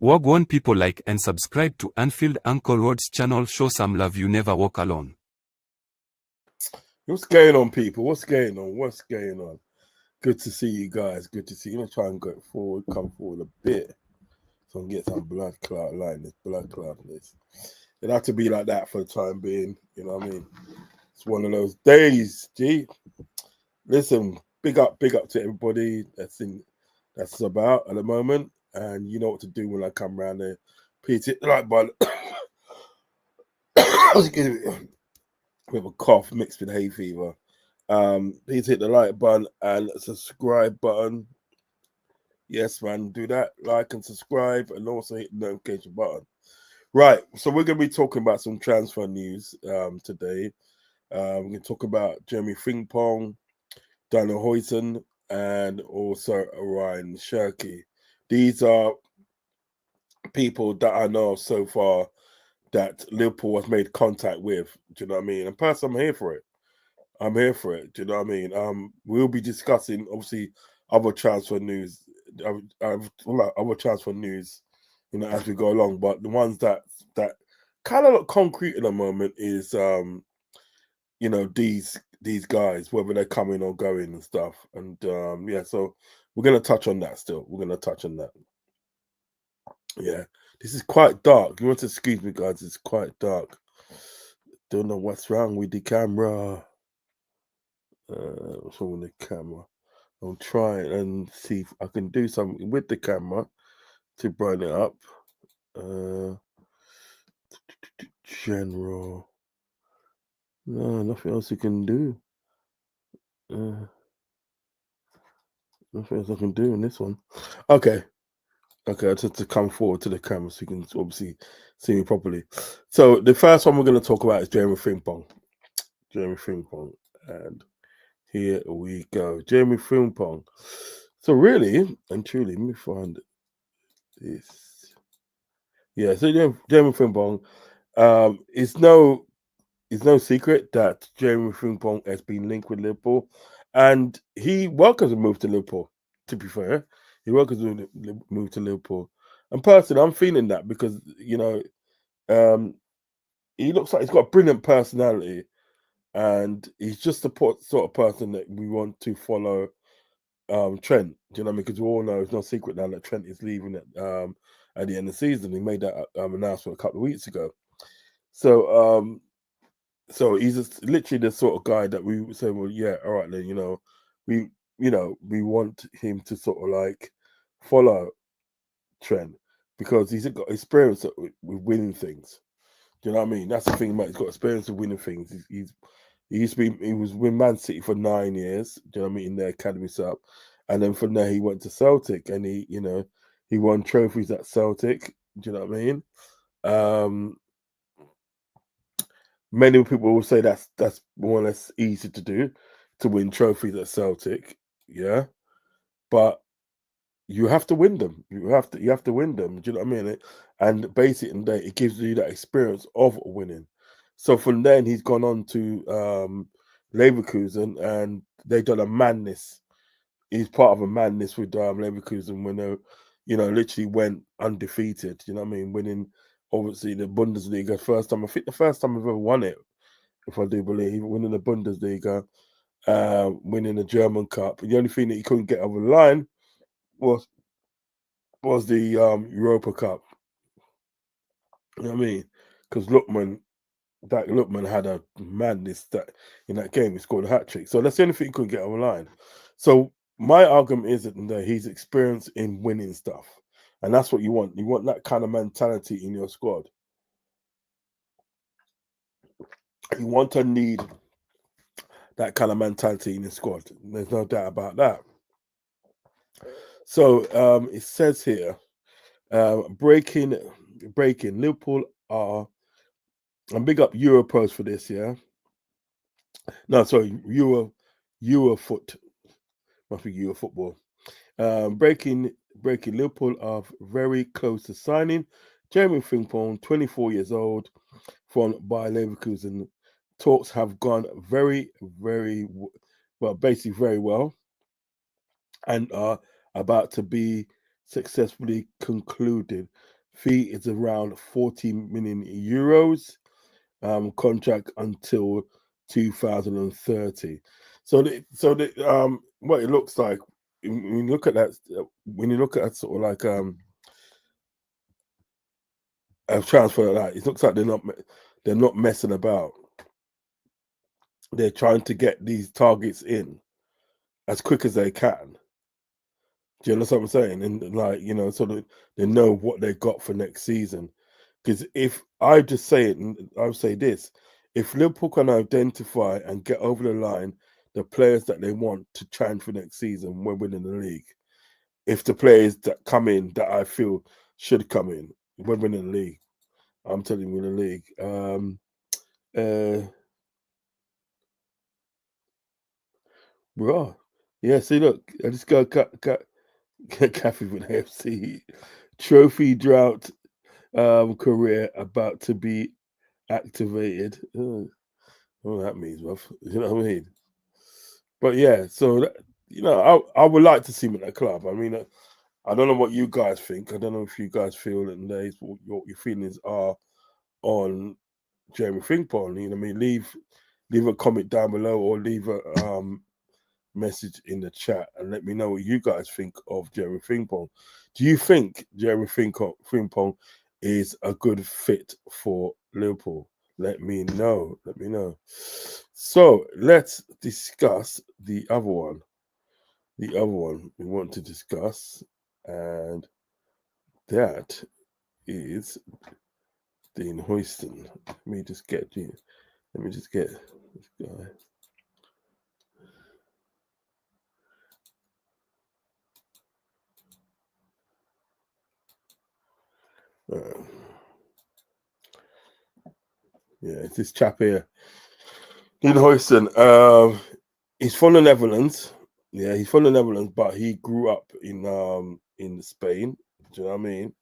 Wagwan people, like and subscribe to Anfield Uncle Rodz channel. Show some love, you never walk alone. What's going on, people? What's going on? What's going on? Good to see you guys. Good to see you. I'm going to try and go forward, come forward a bit so I can get some blood clot line. This blood clot this. It had to be like that for the time being. You know what I mean? It's one of those days, G. Listen, big up to everybody that's about at the moment. And you know what to do when I come around there. Please hit the like button. We have a cough mixed with hay fever. Please hit the like button and subscribe button. Yes, man, do that. Like and subscribe, and also hit the notification button. Right, so we're going to be talking about some transfer news today. We're going to talk about Jeremie Frimpong, Huijsen, and also Rayan Cherki. These are people that I know so far that Liverpool has made contact with. Do you know what I mean? And personally, I'm here for it. I'm here for it. Do you know what I mean? We'll be discussing, obviously, other transfer news. Other transfer news, you know, as we go along. But the ones that kind of look concrete at the moment is, you know, these these guys, whether they're coming or going and stuff. And yeah, so we're gonna touch on that still. We're gonna touch on that. Yeah, this is quite dark. You want to excuse me, guys? It's quite dark. Don't know what's wrong with the camera. What's wrong with the camera? I'll try and see if I can do something with the camera to brighten it up. General. No, nothing else you can do. Nothing else I can do in this one. Okay. Okay, I just to come forward to the camera so you can obviously see me properly. So the first one we're going to talk about is Jeremie Frimpong. Jeremie Frimpong. And here we go. Jeremie Frimpong. So really and truly, let me find this. Yeah, so Jeremie Frimpong, it's no secret that Jeremie Frimpong has been linked with Liverpool, and he welcomes a move to Liverpool. To be fair, he welcomes a move to Liverpool, and personally, I'm feeling that because he looks like he's got a brilliant personality, and he's just the sort of person that we want to follow. Trent, do you know what I mean? Because we all know it's no secret now that Trent is leaving at the end of the season. He made that announcement a couple of weeks ago. So he's just literally the sort of guy that we would say, well, yeah, all right, then, we want him to sort of like follow Trent because he's got experience with winning things. Do you know what I mean? That's the thing, mate. He's got experience with winning things. He was with Man City for 9 years. Do you know what I mean? In their academy setup, and then from there he went to Celtic, and he won trophies at Celtic. Do you know what I mean? Many people will say that's more or less easy to do, to win trophies at Celtic, yeah. But you have to win them. You have to win them. Do you know what I mean? And basically, it gives you that experience of winning. So from then, he's gone on to Leverkusen, and they've done a madness. He's part of a madness with Leverkusen when they, literally went undefeated. You know what I mean? Winning obviously the Bundesliga first time. I think the first time I've ever won it, if I do believe, winning the Bundesliga, winning the German Cup. The only thing that he couldn't get over the line was the Europa Cup. You know what I mean? Because Lookman had a madness that in that game he scored a hat trick. So that's the only thing he couldn't get over the line. So my argument is that he's experienced in winning stuff, and that's what you want. You want that kind of mentality in your squad. You want to need that kind of mentality in the squad. There's no doubt about that. So it says here, breaking Liverpool are, and big up Europros for this, yeah. No, sorry, Eurofoot, must be Euro football. Breaking Liverpool are very close to signing Jeremie Frimpong, 24 years old, from Bayer Leverkusen. Talks have gone very, very well, basically very well, and are about to be successfully concluded. Fee is around 40 million euros. Contract until 2030. So what it looks like when you look at that, sort of like a transfer like that, it looks like they're not messing about. They're trying to get these targets in as quick as they can. Do you understand what I'm saying? And so that they know what they got for next season. Because if I just say it, and I would say this: if Liverpool can identify and get over the line the players that they want to transfer next season, we're winning the league. If the players that come in that I feel should come in, we're winning the league. I'm telling you, we're in the league. Bro, yeah. See, look, I just got Kathy with AFC trophy drought career about to be activated. What that means, bruv. You know what I mean? But yeah, so I would like to see him at that club. I mean, I don't know what you guys think. I don't know if you guys feel that what your feelings are on Jeremie Frimpong. You know what I mean? leave a comment down below or leave a message in the chat and let me know what you guys think of Jeremy Frimpong. Do you think Jeremy Frimpong is a good fit for Liverpool? Let me know. Let me know. So let's discuss the other one. The other one we want to discuss, and that is Dean Huijsen. Let me just get this guy. Yeah, it's this chap here. Dean Huijsen. He's from the Netherlands. Yeah, he's from the Netherlands, but he grew up in Spain. Do you know what I mean?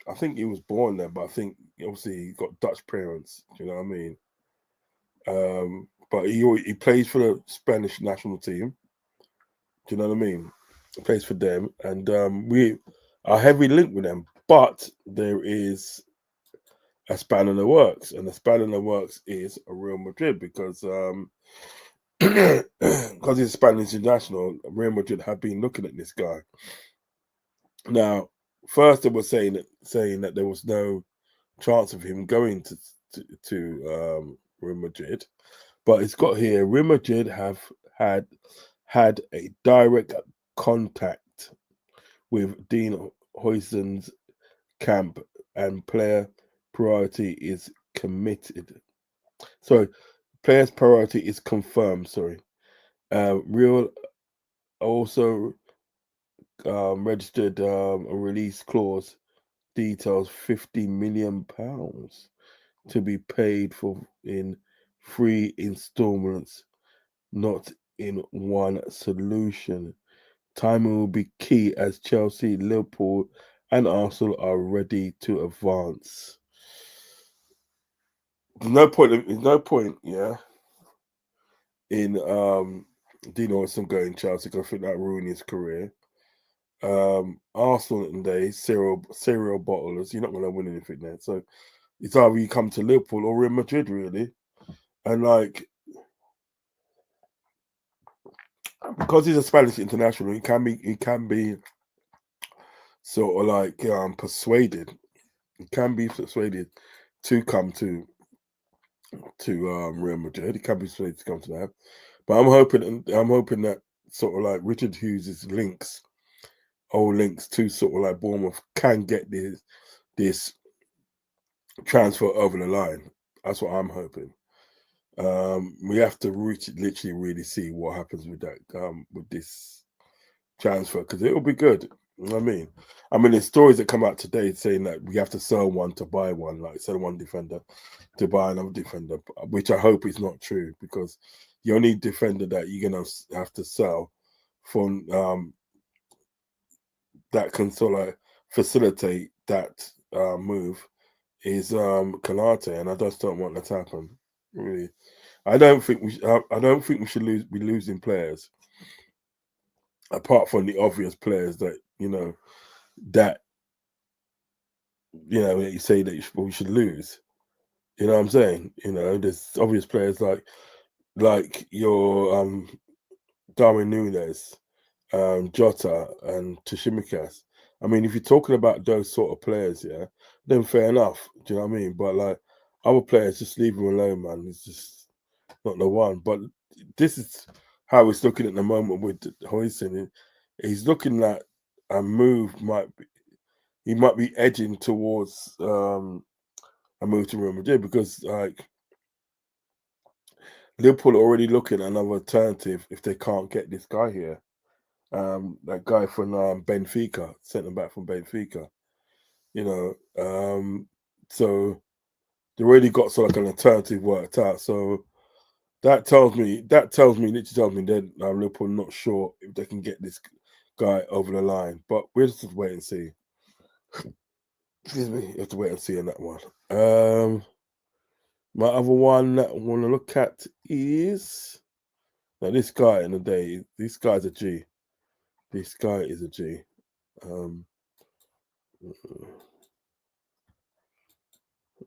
I think he was born there, but I think obviously he got Dutch parents. Do you know what I mean? But he plays for the Spanish national team. Do you know what I mean? He plays for them, and we are heavily linked with them. But there is a span in the works, and the span in the works is a Real Madrid because because he's Spanish international. Real Madrid have been looking at this guy. Now, first they were saying that there was no chance of him going to Real Madrid, but it's got here. Real Madrid have had a direct contact with Dean Huijsen's camp, and player priority is committed. Sorry, player's priority is confirmed. Sorry, Real also registered a release clause details £50 million to be paid for in 3 installments, not in one solution. Timing will be key as Chelsea, Liverpool, and Arsenal are ready to advance. There's no point, yeah, in Dean Huijsen going Chelsea because I think that ruined his career. Arsenal today, cereal bottlers, you're not going to win anything there. So it's either you come to Liverpool or Real Madrid, really. And like, because he's a Spanish international, he can be sort of like persuaded. He can be persuaded to come to Real Madrid. He can be persuaded to come to that. But I'm hoping that sort of like Richard Hughes' old links to sort of like Bournemouth can get this transfer over the line. That's what I'm hoping. We have to literally really see what happens with that with this transfer because it'll be good. You know what I mean, there's stories that come out today saying that we have to sell one to buy one, like sell one defender to buy another defender, which I hope is not true because the only defender that you're gonna have to sell from that can sort of like facilitate that move is Kanate, and I just don't want that to happen. Really, I don't think we should be losing players apart from the obvious players that that you say that we should lose. You know what I'm saying? There's obvious players like your Darwin Núñez, Jota, and Tsimikas. I mean, if you're talking about those sort of players, yeah, then fair enough. Do you know what I mean? But like other players, just leave them alone, man. It's just not the one. But this is how he's looking at the moment with Huijsen. He's looking at a move he might be edging towards a move to Real Madrid because like Liverpool are already looking at another alternative if they can't get this guy here. That guy from Benfica, centre back from Benfica. So they already got sort of like an alternative worked out. So that literally tells me that Liverpool not sure if they can get this guy over the line. But we'll just wait and see. Excuse me, you have to wait and see on that one. My other one that I want to look at is now this guy in the day. This guy's a G. This guy is a G.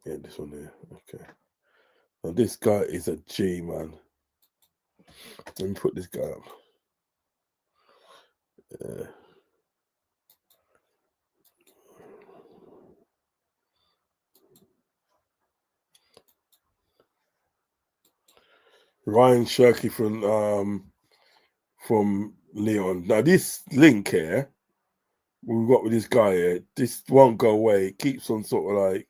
Yeah, this one there. Okay. And this guy is a G, man. Let me put this guy up. Ryan Cherki from Leon. Now this link here we've got with this guy here, this won't go away. It keeps on sort of like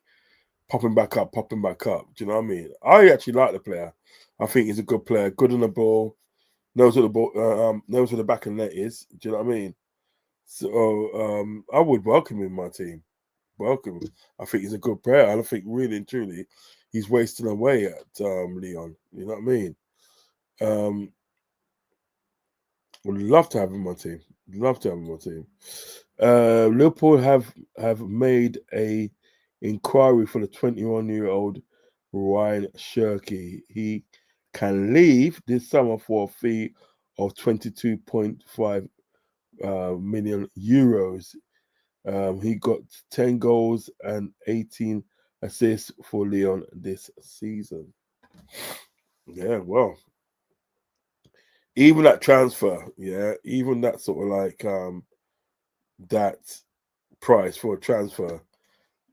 popping back up. Do you know what I mean? I actually like the player. I think he's a good player, good on the ball, knows what the ball, knows where the back of the net is. Do you know what I mean? So I would welcome him in my team. Welcome. I think he's a good player. I think really and truly he's wasting away at Leon. You know what I mean? Would love to have him on my team. Liverpool have made a inquiry for the 21-year-old Ryan Cherki. He can leave this summer for a fee of 22.5 million euros. He got 10 goals and 18 assists for Lyon this season. Yeah, well, even that transfer, even that sort of like that price for a transfer,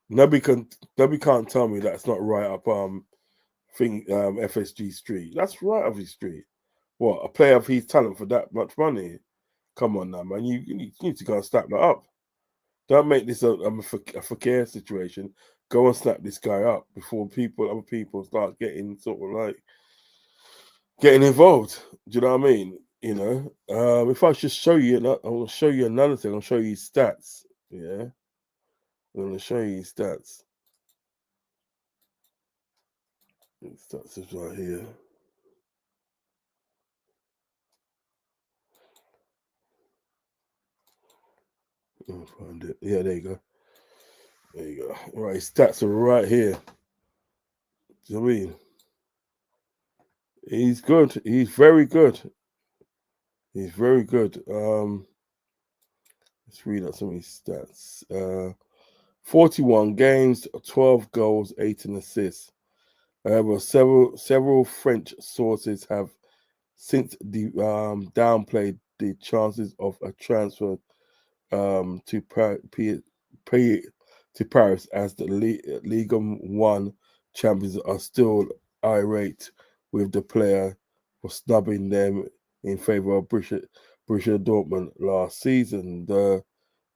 nobody can't tell me that's not right up FSG Street. That's right up his street. What, a player of his talent for that much money? Come on now, man. You need to go and snap that up. Don't make this a fakir situation. Go and snap this guy up before other people start getting sort of like getting involved. Do you know what I mean? You know, if I just show you, I'll show you another thing. I'll show you his stats. Yeah, I'm gonna show you his stats. His stats is right here. I'll find it. Yeah, there you go. There you go. Right, his stats are right here. Do you know what I mean? He's good. He's very good. He's very good. Let's read out some of his stats. 41 games, 12 goals, 18 assists. However, several French sources have since downplayed the chances of a transfer to Paris, as the Ligue 1 champions are still irate with the player for snubbing them in favour of Borussia Dortmund last season. The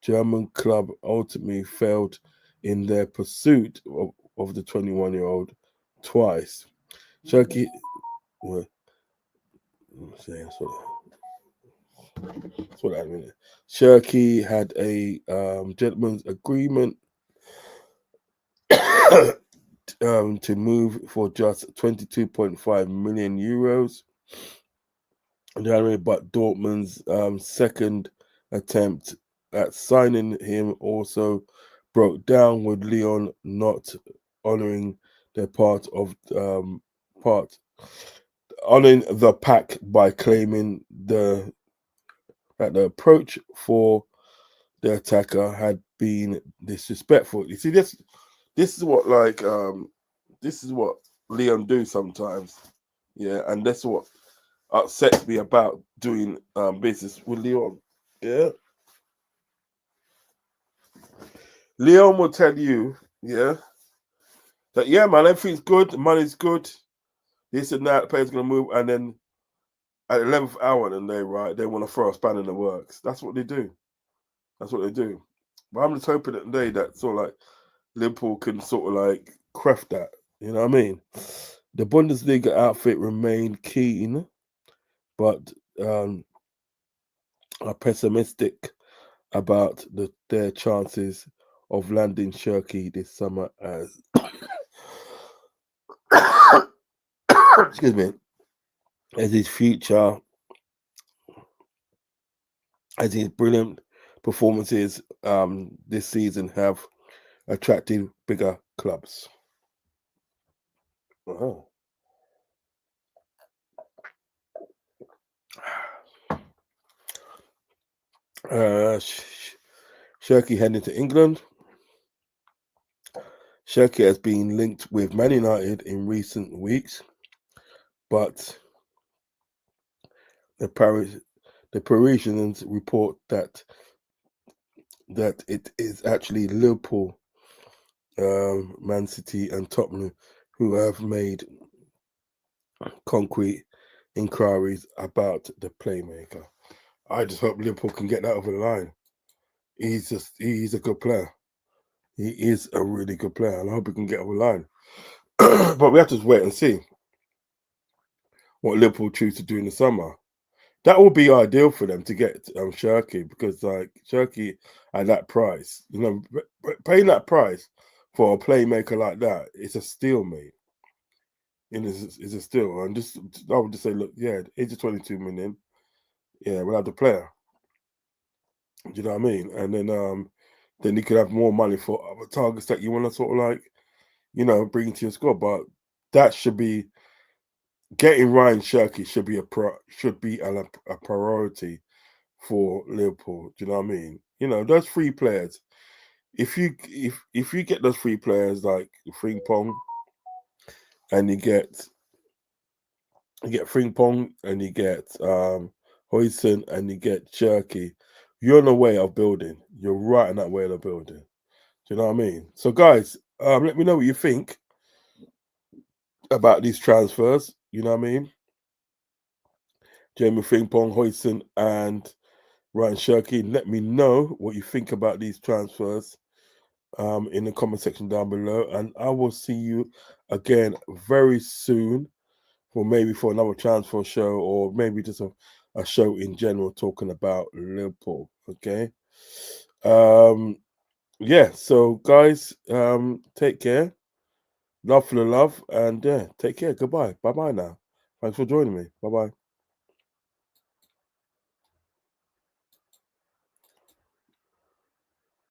German club ultimately failed in their pursuit of the 21-year-old twice. Cherki, well, that's what I mean. Cherki had a gentleman's agreement to move for just 22.5 million euros. But Dortmund's second attempt at signing him also broke down, with Lyon not honouring their part honoring the pack by claiming that the approach for the attacker had been disrespectful. You see, this is what this is what Lyon do sometimes, and that's what upsets me about doing business with Lyon. Yeah, Lyon will tell you, that man, everything's good, the money's good, this and that, the player's gonna move, and then at the 11th hour, and they want to throw a spanner in the works. That's what they do. But I'm just hoping that sort of like Liverpool can sort of like craft that. You know what I mean? The Bundesliga outfit remained keen, but are pessimistic about their chances of landing Cherki this summer, as excuse me, as his future, as his brilliant performances this season have attracted bigger clubs. Oh. Cherki heading to England. Cherki has been linked with Man United in recent weeks, but the Parisians report that it is actually Liverpool, Man City, and Tottenham who have made concrete inquiries about the playmaker. I just hope Liverpool can get that over the line. He's a good player. He is a really good player, and I hope he can get over the line. But we have to wait and see what Liverpool choose to do in the summer. That would be ideal for them to get Cherki, because like Cherki at that price, paying that price for a playmaker like that, it's a steal, mate. It's a steal. And I would just say, look, yeah, age of 22 million, yeah, we'll have the player. Do you know what I mean? And then you could have more money for other targets that you want to sort of like, bring to your squad. But that should be getting Ryan Cherki should be a priority for Liverpool. Do you know what I mean? Those three players. If you get those three players like Frimpong, and you get Frimpong, and you get Huijsen, and you get Cherki, you're on the way of building. You're right in that way of building. Do you know what I mean? So, guys, let me know what you think about these transfers. You know what I mean? Jeremie, Frimpong, Huijsen, and Ryan Cherki. Let me know what you think about these transfers in the comment section down below, and I will see you again very soon for another transfer show, or maybe just a show in general talking about Liverpool. Okay. Yeah, so guys, take care. Love for the love, and yeah, take care. Goodbye. Bye bye now. Thanks for joining me. Bye bye.